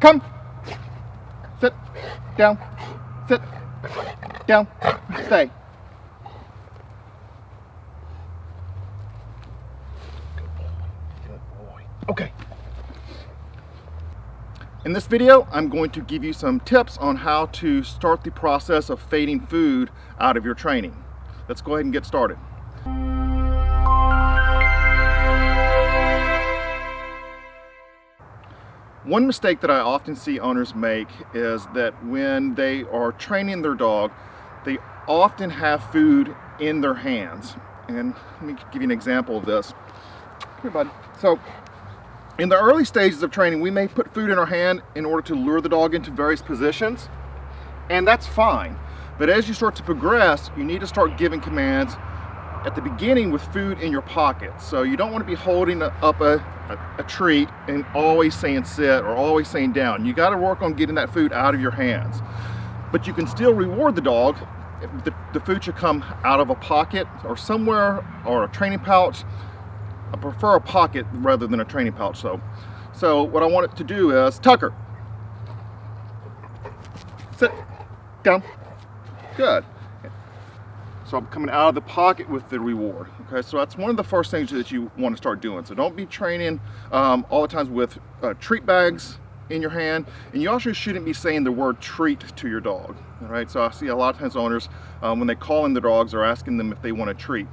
Come. Sit. Down. Sit. Down. Stay. Good boy. Okay. In this video, I'm going to give you some tips on how to start the process of fading food out of your training. Let's go ahead and get started. One mistake that I often see owners make is that when they are training their dog, they often have food in their hands. And let me give you an example of this. Come here, bud. So, in the early stages of training, we may put food in our hand in order to lure the dog into various positions, and that's fine. But as you start to progress, you need to start giving commands at the beginning with food in your pocket. So you don't want to be holding up a treat and always saying sit or always saying down. You got to work on getting that food out of your hands. But you can still reward the dog. The food should come out of a pocket or somewhere, or a training pouch. I prefer a pocket rather than a training pouch. So what I want it to do is Tucker. Sit down. Good. So I'm coming out of the pocket with the reward. Okay, so that's one of the first things that you want to start doing. So don't be training all the times with treat bags in your hand, and you also shouldn't be saying the word treat to your dog. All right, so I see a lot of times owners when they call in the dogs are asking them if they want a treat,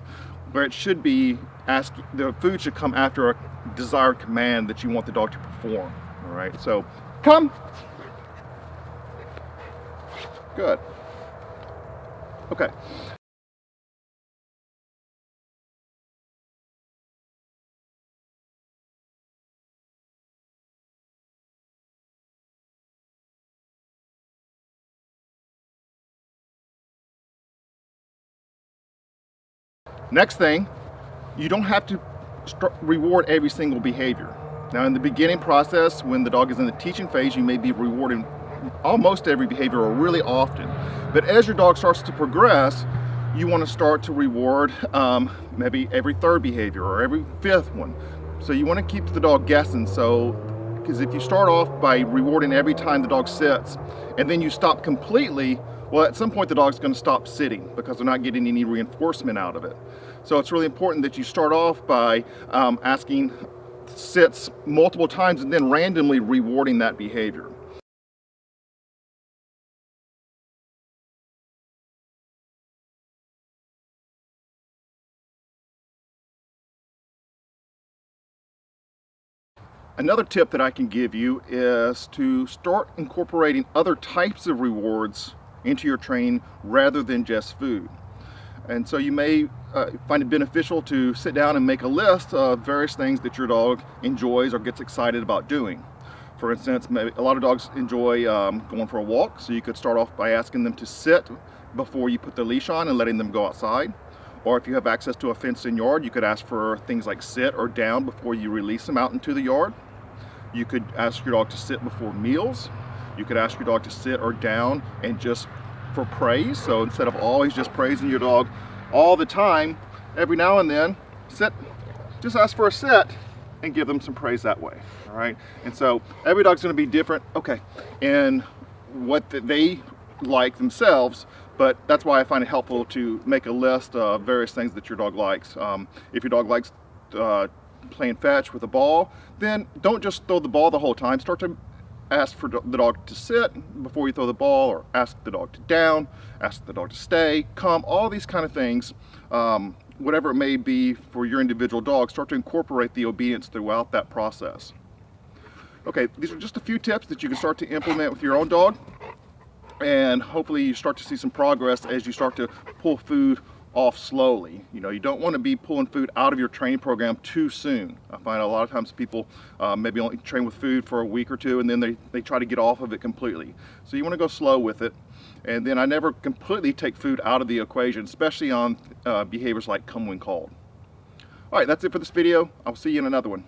where it should be the food should come after a desired command that you want the dog to perform. All right, so come. Good. Okay. Next thing, you don't have to reward every single behavior. Now in the beginning process, when the dog is in the teaching phase, you may be rewarding almost every behavior or really often. But as your dog starts to progress, you want to start to reward maybe every third behavior or every fifth one. So you want to keep the dog guessing. Because if you start off by rewarding every time the dog sits and then you stop completely, well, at some point the dog's going to stop sitting because they're not getting any reinforcement out of it. So it's really important that you start off by asking sits multiple times and then randomly rewarding that behavior. Another tip that I can give you is to start incorporating other types of rewards into your training rather than just food. And so you may find it beneficial to sit down and make a list of various things that your dog enjoys or gets excited about doing. For instance, maybe a lot of dogs enjoy going for a walk, so you could start off by asking them to sit before you put the leash on and letting them go outside. Or if you have access to a fenced-in yard, you could ask for things like sit or down before you release them out into the yard. You could ask your dog to sit before meals. You could ask your dog to sit or down and just for praise. So instead of always just praising your dog all the time, every now and then, sit, just ask for a sit and give them some praise that way. All right. And so every dog's going to be different, okay, in what they like themselves, but that's why I find it helpful to make a list of various things that your dog likes. If your dog likes playing fetch with a ball, then don't just throw the ball the whole time. Start to ask for the dog to sit before you throw the ball, or ask the dog to down, ask the dog to stay, come, all these kind of things. Whatever it may be for your individual dog, start to incorporate the obedience throughout that process. Okay, these are just a few tips that you can start to implement with your own dog, and hopefully you start to see some progress as you start to pull food off slowly. You know, you don't want to be pulling food out of your training program too soon. I find a lot of times people maybe only train with food for a week or two and then they try to get off of it completely. So you want to go slow with it. And then I never completely take food out of the equation, especially on behaviors like come when called. All right, that's it for this video. I'll see you in another one.